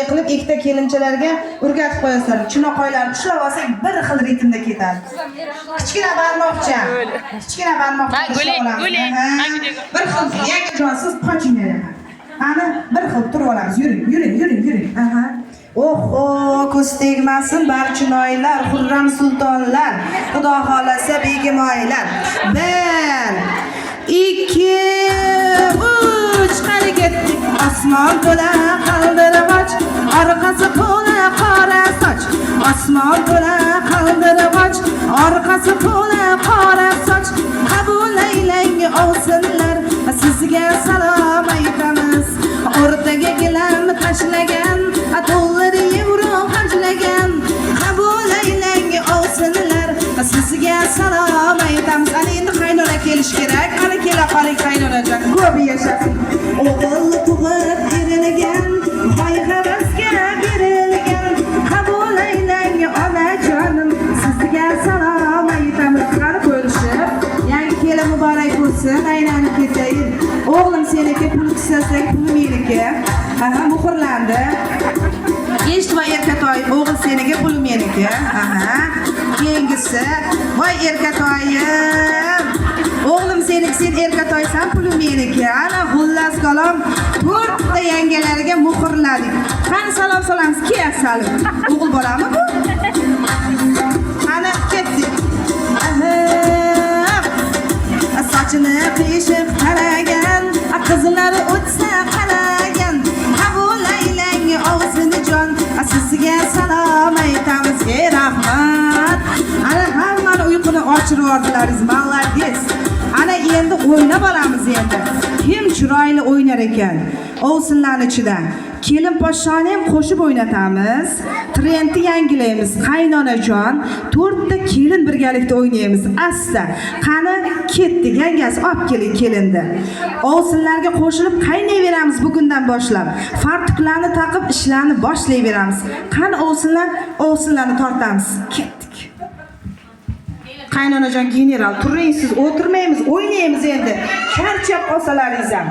qilib ikkita kelinchalarga o'rgatib qo'yasizlar. Chinoqoylarni ushlab olsak bir xil ritmda ketadi. Kichkina barmoqcha. Kichkina barmoqcha. Bir xil yangi jonsiz pochinglar. Ana bir xil turib olamiz. Yuring. Aha. Oho, ko'z tegmasin barchinoylar, xurram sultonlar, xudo xolasa begimoylar. 1 2 3 qani ketdik. Osmon to'la qaldirg'och, orqasi to'la qora soch. Osmon to'la qaldirg'och, orqasi to'la qora soch. Qabul aylang ovsinlar, sizga salom aytamiz. O'rtaga gilam tashlagan, dollar yevro xarjlagan. Qabul aylang ovsinlar, sizga salom aytamiz. Ana endi qaynona kelish kerak. Ana kela qoling qaynonajon. Ko'p yashasing. O'g'il tug'ib berilgan, boy havasga berilgan. Qabul aylang onajonim, sizga salom aytamiz. Qani ko'rishib, yangi kelin muborak bo'lsin. Aylanib ketayin. O'g'lim seniki, pul kisasang pul meniki. Aha, muhrlandi. Eshitma erkatoy, o'g'il seniki, pul meniki. Aha. Keyingisi, voy erkatoyim. O'g'lim seniki, sen erkatoysan, pul meniki. Ana xullas kalom 4 ta yangalarga muhrladik. Qani salom solamiz, kiyasalik. O'g'il bolami bu? Ana ketdik. Aha. Sochini qiyshib qaragan, qizlari o'tsa qaragan. Qabul aylang ovsinijon, sizga salom aytamiz. Rahmat. Ana hammani uyquni ochirib yubordilaringiz. Молодец. Ana endi o'ynab olamiz endi. Kim chiroyli o'ynar ekan? Ovsinlarning ichidan kelin poshshoni ham qo'shib o'ynatamiz. Trendni yangilaymiz. Qaynonajon, 4 ta kelin birgalikda o'ynaymiz. Asta. Qani ketdik, yangasi olib keling kelinni. Ovsinlarga qo'shilib qaynayveramiz bugundan boshlab. Fartuqlarni taqib ishlarni boshlayveramiz. Qani ovsinlar, ovsinlarni tortamiz. Ketdik. Qaynonajon general, turing siz, o'tirmaymiz, o'ynaymiz endi. Charchab qolsalaringiz ham.